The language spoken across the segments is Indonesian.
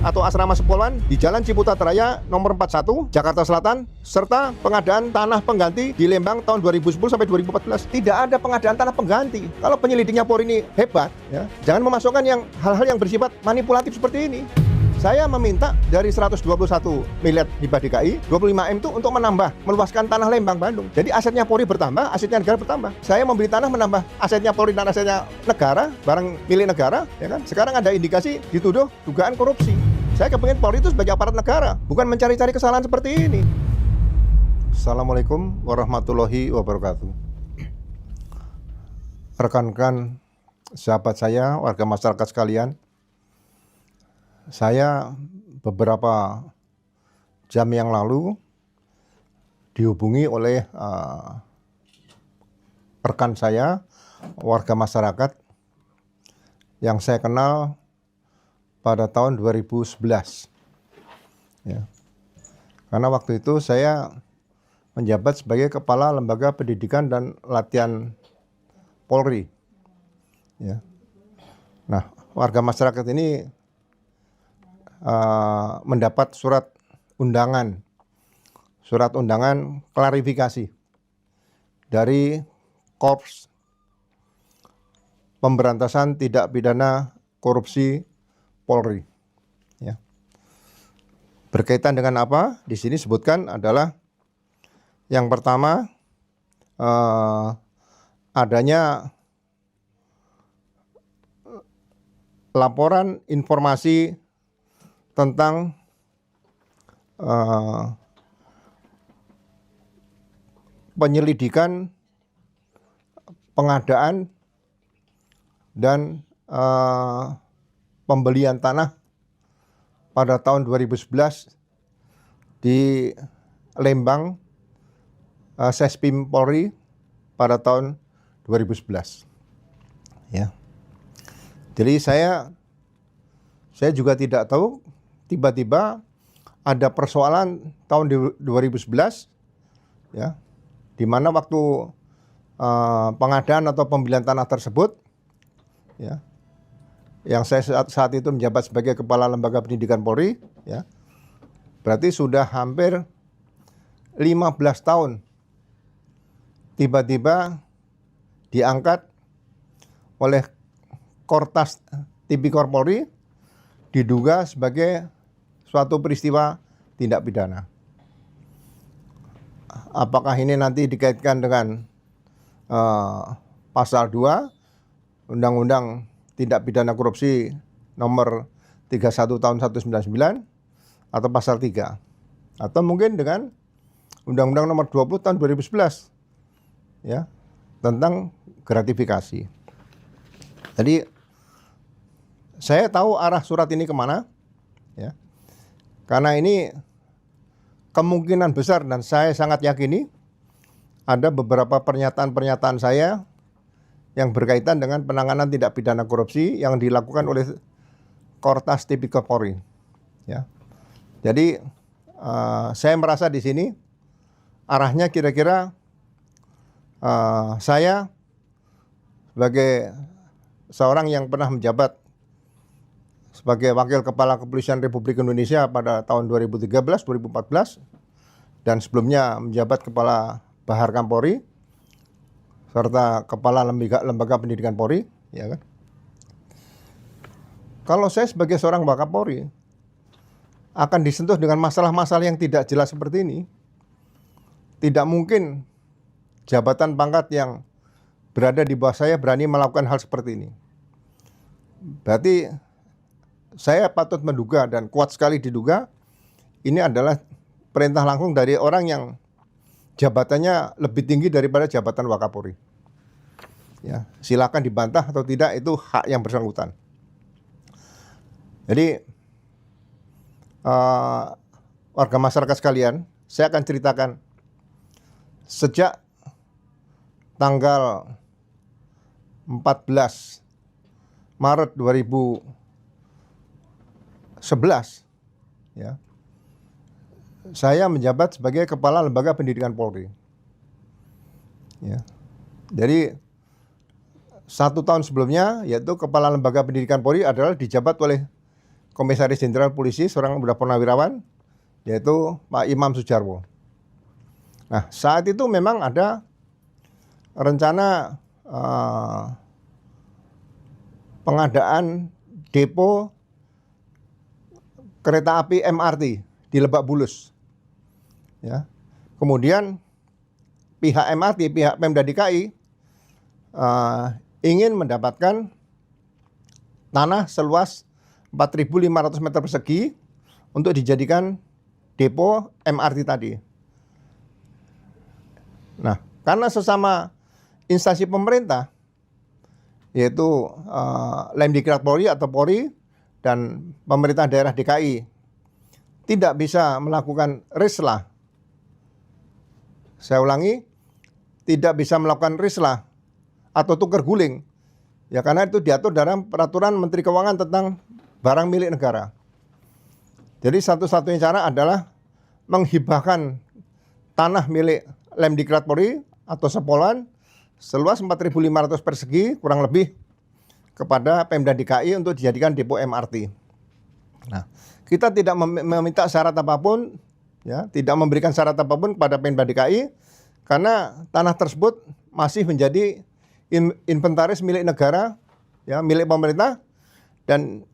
atau asrama Sepolwan di Jalan Ciputat Raya nomor 41, Jakarta Selatan, serta pengadaan tanah pengganti di Lembang tahun 2010 sampai 2014. Tidak ada pengadaan tanah pengganti. Kalau penyelidiknya Polri ini hebat, ya, jangan memasukkan yang hal-hal yang bersifat manipulatif seperti ini. Saya meminta dari 121 miliar hibah DKI, 25M itu untuk menambah, meluaskan tanah Lembang, Bandung. Jadi asetnya Polri bertambah, asetnya negara bertambah. Saya membeli tanah menambah asetnya Polri dan asetnya negara, barang milik negara, ya kan? Sekarang ada indikasi dituduh dugaan korupsi. Saya kepingin Polri itu sebagai aparat negara, bukan mencari-cari kesalahan seperti ini. Assalamualaikum warahmatullahi wabarakatuh. Rekan-rekan, sahabat saya, warga masyarakat sekalian, saya beberapa jam yang lalu dihubungi oleh rekan saya, warga masyarakat yang saya kenal pada tahun 2011. Ya. Karena waktu itu saya menjabat sebagai Kepala Lembaga Pendidikan dan Latihan Polri. Ya. Nah, warga masyarakat ini mendapat surat undangan klarifikasi dari Korps Pemberantasan Tindak Pidana Korupsi Polri. Ya. Berkaitan dengan apa? Di sini sebutkan adalah yang pertama adanya laporan informasi tentang penyelidikan pengadaan dan pembelian tanah pada tahun 2011 di Lembang, Sespim Polri pada tahun 2011. Ya. Jadi saya juga tidak tahu, tiba-tiba ada persoalan tahun 2011, ya, di mana waktu pengadaan atau pembelian tanah tersebut, ya, yang saya saat itu menjabat sebagai Kepala Lembaga Pendidikan Polri, ya, berarti sudah hampir 15 tahun tiba-tiba diangkat oleh Kortas Tipikor Polri diduga sebagai suatu peristiwa tindak pidana. Apakah ini nanti dikaitkan dengan pasal 2 Undang-Undang Tindak Pidana Korupsi nomor 31 tahun 1999 atau pasal 3, atau mungkin dengan Undang-Undang nomor 20 tahun 2011, ya, tentang gratifikasi. Jadi saya tahu arah surat ini kemana, ya, karena ini kemungkinan besar dan saya sangat yakini ada beberapa pernyataan-pernyataan saya yang berkaitan dengan penanganan tindak pidana korupsi yang dilakukan oleh Kortas Tipikor Polri. Ya. Jadi saya merasa di sini arahnya kira-kira saya sebagai seorang yang pernah menjabat sebagai Wakil Kepala Kepolisian Republik Indonesia pada tahun 2013-2014 dan sebelumnya menjabat Kepala Baharkam Polri serta Kepala Lembaga Pendidikan Polri, ya kan? Kalau saya sebagai seorang Wakapolri akan disentuh dengan masalah-masalah yang tidak jelas seperti ini, tidak mungkin jabatan pangkat yang berada di bawah saya berani melakukan hal seperti ini. Berarti saya patut menduga dan kuat sekali diduga ini adalah perintah langsung dari orang yang jabatannya lebih tinggi daripada jabatan Wakapolri. Ya, silakan dibantah atau tidak, itu hak yang bersangkutan. Jadi warga masyarakat sekalian, saya akan ceritakan sejak tanggal 14 Maret 2011, ya, saya menjabat sebagai Kepala Lembaga Pendidikan Polri. Ya. Jadi 1 tahun sebelumnya, yaitu Kepala Lembaga Pendidikan Polri adalah dijabat oleh Komisaris Jenderal Polisi, seorang udah purnawirawan, yaitu Pak Imam Sujarwo. Nah, saat itu memang ada rencana pengadaan depo kereta api MRT di Lebak Bulus. Ya. Kemudian pihak MRT, pihak Pemda DKI ingin mendapatkan tanah seluas 4.500 meter persegi untuk dijadikan depo MRT tadi. Nah, karena sesama instansi pemerintah, yaitu Lemdiklat Polri atau Polri dan pemerintah daerah DKI, tidak bisa melakukan rislah. Saya ulangi, tidak bisa melakukan rislah atau tukar guling. Ya, karena itu diatur dalam peraturan Menteri Keuangan tentang barang milik negara. Jadi satu-satunya cara adalah menghibahkan tanah milik Lemdiklat Polri atau Sepolwan seluas 4.500 persegi kurang lebih kepada Pemda DKI untuk dijadikan depo MRT. Nah, kita tidak meminta syarat apapun, ya, tidak memberikan syarat apapun kepada Pemda DKI karena tanah tersebut masih menjadi inventaris milik negara, ya, milik pemerintah, dan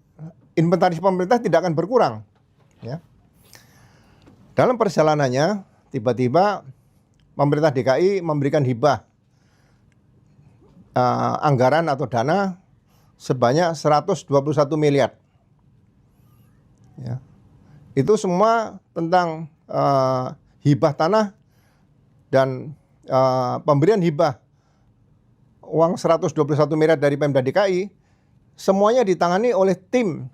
inventaris pemerintah tidak akan berkurang. Ya. Dalam perjalanannya, tiba-tiba pemerintah DKI memberikan hibah anggaran atau dana sebanyak 121 miliar. Ya. Itu semua tentang hibah tanah dan pemberian hibah uang 121 miliar dari Pemda DKI, semuanya ditangani oleh tim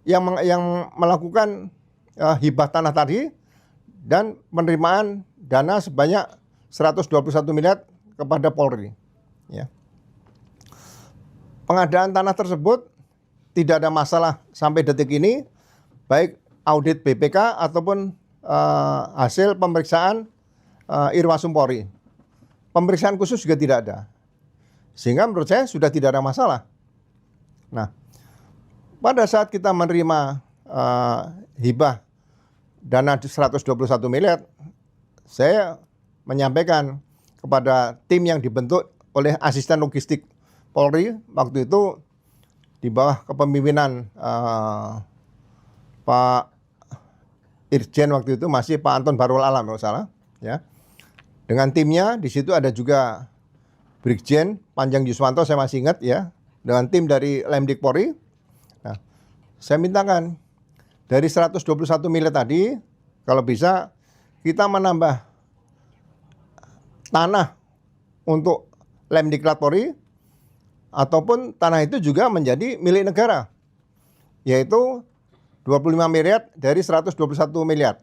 yang melakukan hibah tanah tadi dan penerimaan dana sebanyak 121 miliar kepada Polri. Ya. Pengadaan tanah tersebut tidak ada masalah sampai detik ini, baik audit BPK ataupun hasil pemeriksaan Irwasum Polri. Pemeriksaan khusus juga tidak ada. Sehingga menurut saya sudah tidak ada masalah. Nah, pada saat kita menerima hibah dana 121 miliar, saya menyampaikan kepada tim yang dibentuk oleh asisten logistik Polri waktu itu di bawah kepemimpinan Pak Irjen waktu itu masih Pak Anton Barul Alam kalau salah, ya. Dengan timnya di situ ada juga Brigjen Panjang Yuswanto, saya masih ingat, ya, dengan tim dari Lemdik Polri. Nah, saya mintakan dari 121 miliar tadi, kalau bisa kita menambah tanah untuk Lemdiklat Polri, ataupun tanah itu juga menjadi milik negara, yaitu 25 miliar dari 121 miliar.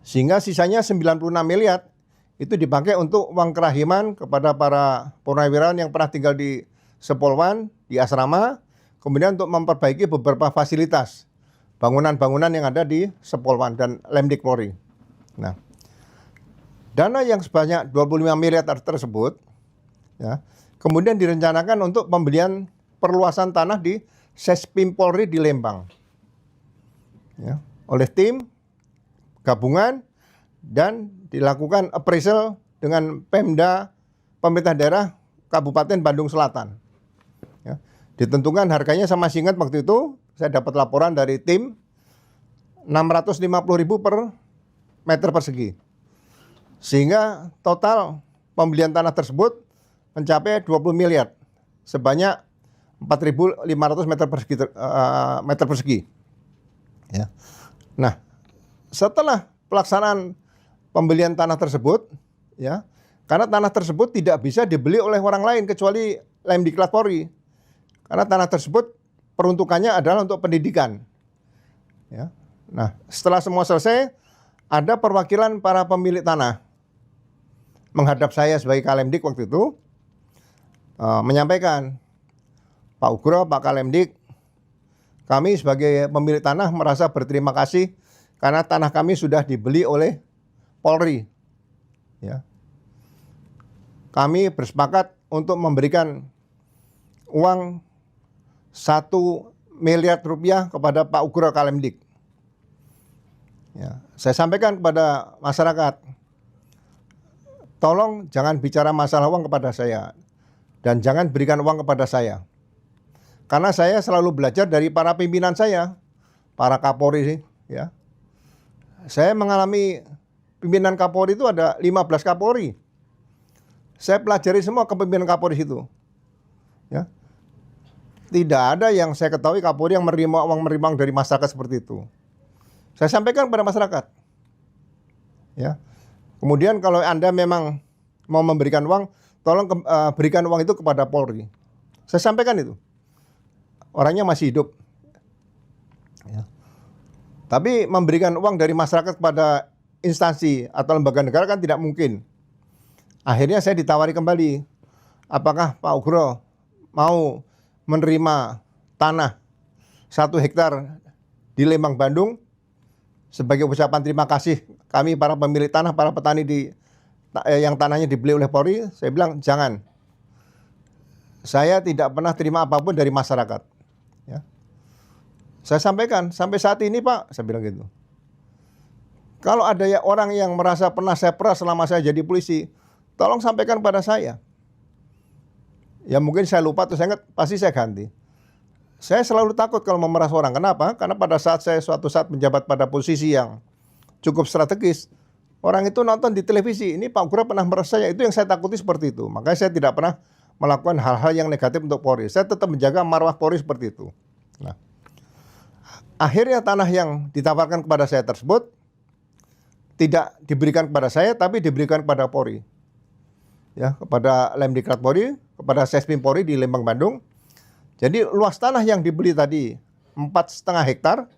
Sehingga sisanya 96 miliar itu dipakai untuk uang kerahiman kepada para purnawirawan yang pernah tinggal di Sepolwan, di asrama, kemudian untuk memperbaiki beberapa fasilitas bangunan-bangunan yang ada di Sepolwan dan Lemdik Polri. Nah, dana yang sebanyak 25 miliar tersebut, ya, kemudian direncanakan untuk pembelian perluasan tanah di Sespim Polri di Lembang, ya, oleh tim gabungan dan dilakukan appraisal dengan Pemda pemerintah daerah Kabupaten Bandung Selatan. Ya, ditentukan harganya, saya masih ingat waktu itu saya dapat laporan dari tim 650.000 per meter persegi. Sehingga total pembelian tanah tersebut mencapai 20 miliar sebanyak 4.500 meter persegi. Ya. Nah, setelah pelaksanaan pembelian tanah tersebut, ya, karena tanah tersebut tidak bisa dibeli oleh orang lain kecuali Lemdiklat Polri, karena tanah tersebut peruntukannya adalah untuk pendidikan. Ya. Nah, setelah semua selesai, ada perwakilan para pemilik tanah menghadap saya sebagai Kalemdik waktu itu, menyampaikan, Pak Ugro, Pak Kalemdik, kami sebagai pemilik tanah merasa berterima kasih karena tanah kami sudah dibeli oleh Polri. Ya. Kami bersepakat untuk memberikan uang 1 miliar rupiah kepada Pak Ugro Kalemdik. Ya, saya sampaikan kepada masyarakat, tolong jangan bicara masalah uang kepada saya dan jangan berikan uang kepada saya. Karena saya selalu belajar dari para pimpinan saya, para Kapolri, ya. Saya mengalami pimpinan Kapolri itu ada 15 Kapolri. Saya pelajari semua kepemimpinan Kapolri itu. Ya. Tidak ada yang saya ketahui Kapolri yang menerima uang dari masyarakat seperti itu. Saya sampaikan kepada masyarakat. Ya. Kemudian kalau Anda memang mau memberikan uang, tolong berikan uang itu kepada Polri. Saya sampaikan itu. Orangnya masih hidup. Ya. Tapi memberikan uang dari masyarakat kepada instansi atau lembaga negara kan tidak mungkin. Akhirnya saya ditawari kembali. Apakah Pak Ugro mau menerima tanah 1 hektar di Lembang, Bandung sebagai ucapan terima kasih kami para pemilik tanah, para petani yang tanahnya dibeli oleh Polri? Saya bilang jangan. Saya tidak pernah terima apapun dari masyarakat. Ya. Saya sampaikan sampai saat ini Pak, saya bilang gitu. Kalau ada orang yang merasa pernah saya peras selama saya jadi polisi, tolong sampaikan pada saya. Ya mungkin saya lupa atau saya ingat, pasti saya ganti. Saya selalu takut kalau memeras orang. Kenapa? Karena pada saat saya suatu saat menjabat pada posisi yang cukup strategis, orang itu nonton di televisi, ini Pak Ugro pernah memeras saya. Itu yang saya takuti seperti itu. Makanya saya tidak pernah melakukan hal-hal yang negatif untuk Polri. Saya tetap menjaga marwah Polri seperti itu. Nah, akhirnya tanah yang ditawarkan kepada saya tersebut tidak diberikan kepada saya, tapi diberikan kepada Polri. Ya, kepada Lemdiklat Polri, kepada Sespim Polri di Lembang, Bandung. Jadi luas tanah yang dibeli tadi 4,5 hektar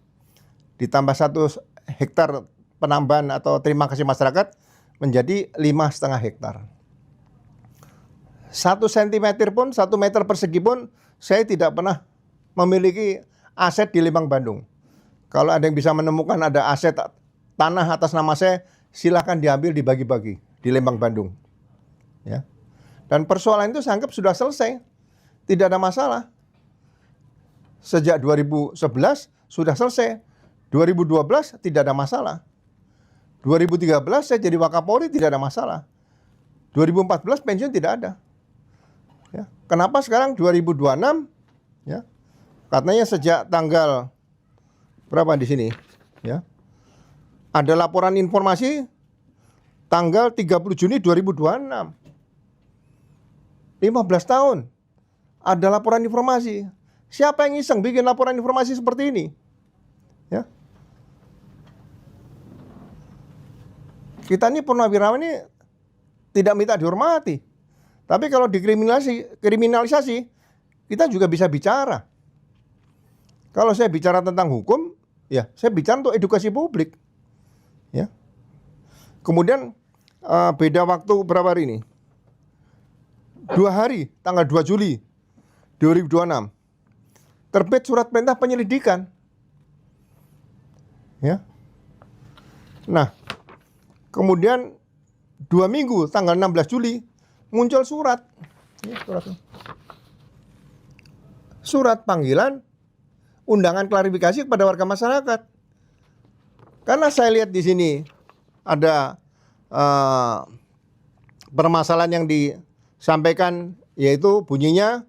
ditambah 1 hektar penambahan atau terima kasih masyarakat menjadi 5,5 hektar. 1 sentimeter pun, 1 meter persegi pun saya tidak pernah memiliki aset di Lembang, Bandung. Kalau ada yang bisa menemukan ada aset tanah atas nama saya, silakan diambil, dibagi-bagi di Lembang, Bandung. Ya. Dan persoalan itu saya anggap sudah selesai. Tidak ada masalah. Sejak 2011 sudah selesai. 2012 tidak ada masalah. 2013 saya jadi Wakapolri tidak ada masalah. 2014 pensiun tidak ada. Ya. Kenapa sekarang 2026? Ya. Katanya sejak tanggal berapa di sini? Ya. Ada laporan informasi tanggal 30 Juni 2026. 15 tahun ada laporan informasi. Siapa yang iseng bikin laporan informasi seperti ini? Ya. Kita ini purnawirawan ini tidak minta dihormati. Tapi kalau dikriminalisasi, kita juga bisa bicara. Kalau saya bicara tentang hukum, ya saya bicara untuk edukasi publik. Ya. Kemudian beda waktu berapa hari ini? 2 hari, tanggal 2 Juli 2026. Terbit surat perintah penyelidikan. Ya. Nah, kemudian 2 minggu, tanggal 16 Juli, muncul surat. Ya, surat panggilan, undangan klarifikasi kepada warga masyarakat. Karena saya lihat di sini ada permasalahan yang disampaikan, yaitu bunyinya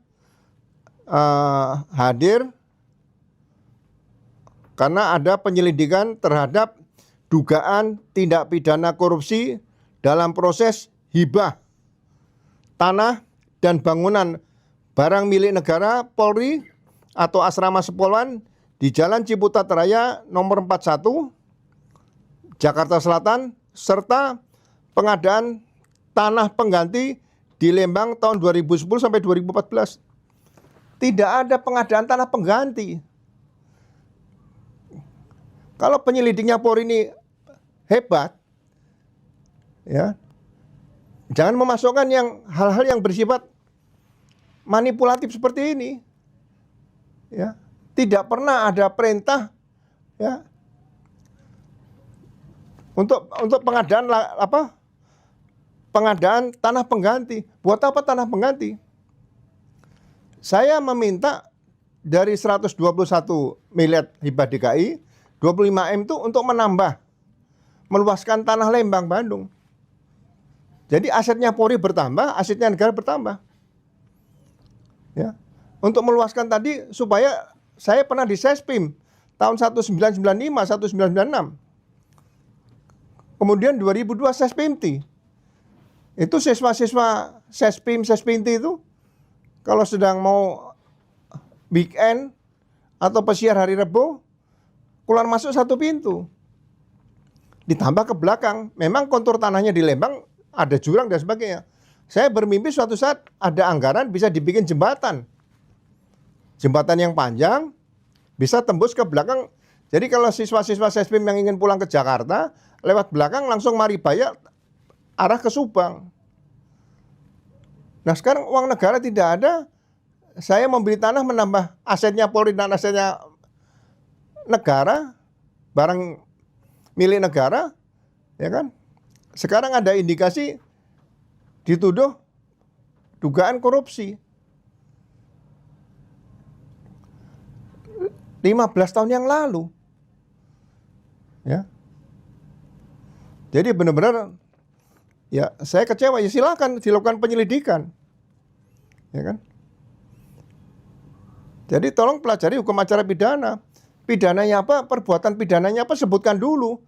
hadir karena ada penyelidikan terhadap dugaan tindak pidana korupsi dalam proses hibah tanah dan bangunan barang milik negara Polri atau asrama Sepolwan di Jalan Ciputat Raya nomor 41 Jakarta Selatan, serta pengadaan tanah pengganti di Lembang tahun 2010 sampai 2014. Tidak ada pengadaan tanah pengganti. Kalau penyelidiknya Polri ini hebat, ya, jangan memasukkan hal-hal yang bersifat manipulatif seperti ini. Ya, tidak pernah ada perintah, ya, untuk pengadaan pengadaan tanah pengganti. Buat apa tanah pengganti? Saya meminta dari 121 miliar hibah DKI, 25 M itu untuk meluaskan tanah Lembang, Bandung. Jadi asetnya Polri bertambah, asetnya negara bertambah. Ya. Untuk meluaskan tadi supaya saya pernah di Sespim tahun 1995, 1996. Kemudian 2002 Sespimti. Itu siswa-siswa Sespimti itu kalau sedang mau weekend atau pesiar hari Rebo, keluar masuk satu pintu. Ditambah ke belakang, memang kontur tanahnya di Lembang ada jurang dan sebagainya. Saya bermimpi suatu saat ada anggaran bisa dibikin jembatan. Jembatan yang panjang, bisa tembus ke belakang. Jadi kalau siswa-siswa Sespim yang ingin pulang ke Jakarta, lewat belakang langsung Maribaya arah ke Subang. Nah sekarang uang negara tidak ada, saya membeli tanah menambah asetnya Polri dan asetnya negara, barang milik negara, ya kan? Sekarang ada indikasi dituduh dugaan korupsi. 15 tahun yang lalu. Ya. Jadi benar-benar ya saya kecewa, ya silakan dilakukan penyelidikan. Ya kan? Jadi tolong pelajari hukum acara pidana. Pidananya apa? Perbuatan pidananya apa? Sebutkan dulu.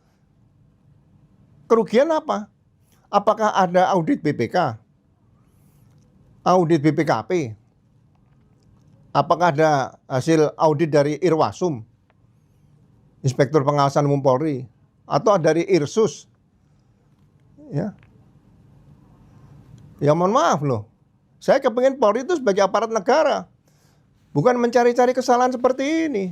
Kerugian apa? Apakah ada audit BPK? Audit BPKP? Apakah ada hasil audit dari Irwasum, Inspektur Pengawasan Umum Polri, atau dari Irsus? Ya, ya mohon maaf loh. Saya kepingin Polri itu sebagai aparat negara, bukan mencari-cari kesalahan seperti ini.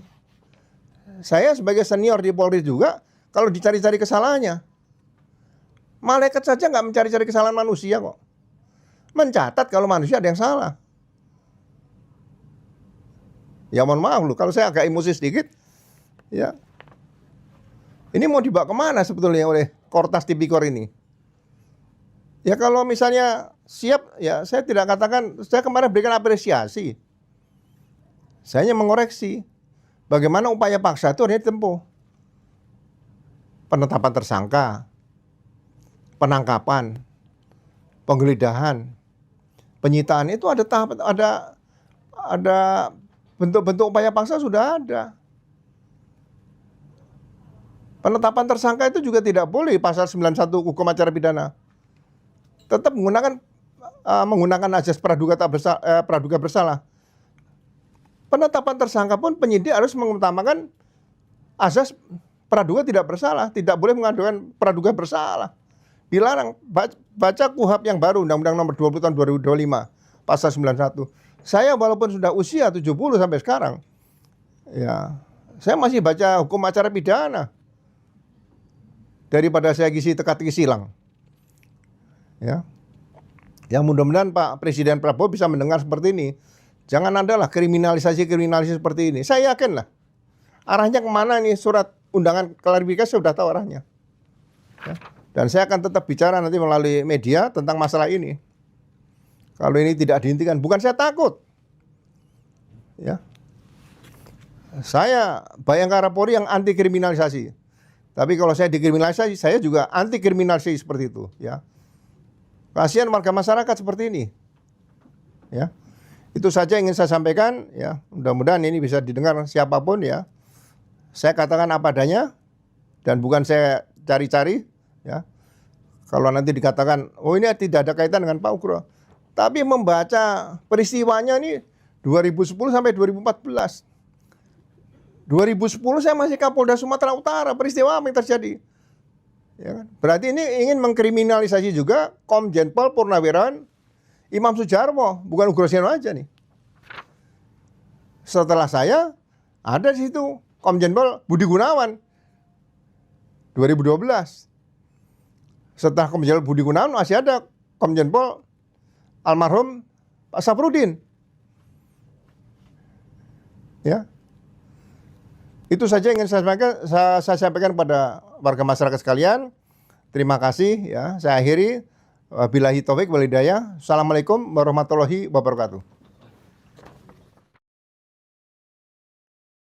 Saya sebagai senior di Polri juga, kalau dicari-cari kesalahannya, malaikat saja nggak mencari-cari kesalahan manusia kok. Mencatat kalau manusia ada yang salah. Ya mohon maaf loh, kalau saya agak emosi sedikit, ya. Ini mau dibawa kemana sebetulnya oleh Kortas Tipikor ini? Ya kalau misalnya siap, ya saya tidak katakan, saya kemarin berikan apresiasi. Saya hanya mengoreksi bagaimana upaya paksa itu harus ditempuh. Penetapan tersangka, penangkapan, penggeledahan, penyitaan itu ada tahap, ada bentuk-bentuk upaya paksa sudah ada. Penetapan tersangka itu juga tidak boleh pasal 91 hukum acara pidana. Tetap menggunakan azas praduga bersalah. Penetapan tersangka pun penyidik harus mengutamakan azas praduga tidak bersalah, tidak boleh mengadukan praduga bersalah. Dilarang. Baca KUHP yang baru, Undang-Undang Nomor 20 Tahun 2025, pasal 91. Saya walaupun sudah usia 70 sampai sekarang, ya saya masih baca hukum acara pidana daripada saya ngisi teka-teki silang. Ya, yang mudah-mudahan Pak Presiden Prabowo bisa mendengar seperti ini. Jangan ada lah kriminalisasi seperti ini. Saya yakin lah arahnya kemana nih surat undangan klarifikasi sudah tahu arahnya. Ya. Dan saya akan tetap bicara nanti melalui media tentang masalah ini. Kalau ini tidak dihentikan, bukan saya takut. Ya. Saya Bayangkara Polri yang anti kriminalisasi. Tapi kalau saya dikriminalisasi, saya juga anti kriminalisasi seperti itu, ya. Kasihan warga masyarakat seperti ini. Ya. Itu saja yang ingin saya sampaikan, ya. Mudah-mudahan ini bisa didengar siapapun, ya. Saya katakan apa adanya dan bukan saya cari-cari, ya. Kalau nanti dikatakan, oh ini tidak ada kaitan dengan Pak Ugro. Tapi membaca peristiwanya ini 2010 sampai 2014. 2010 saya masih Kapolda Sumatera Utara, peristiwa apa yang terjadi? Ya kan? Berarti ini ingin mengkriminalisasi juga Komjen Pol Purnawirawan Imam Sudjarwo, bukan Ugro Seno aja nih. Setelah saya ada di situ Komjen Pol Budi Gunawan 2012. Setelah Komjen Pol Budi Gunawan masih ada Komjen Pol almarhum Pak Safrudin. Ya. Itu saja yang ingin saya sampaikan kepada warga masyarakat sekalian. Terima kasih, ya. Saya akhiri. Wabillahi taufik wal hidayah. Assalamualaikum warahmatullahi wabarakatuh.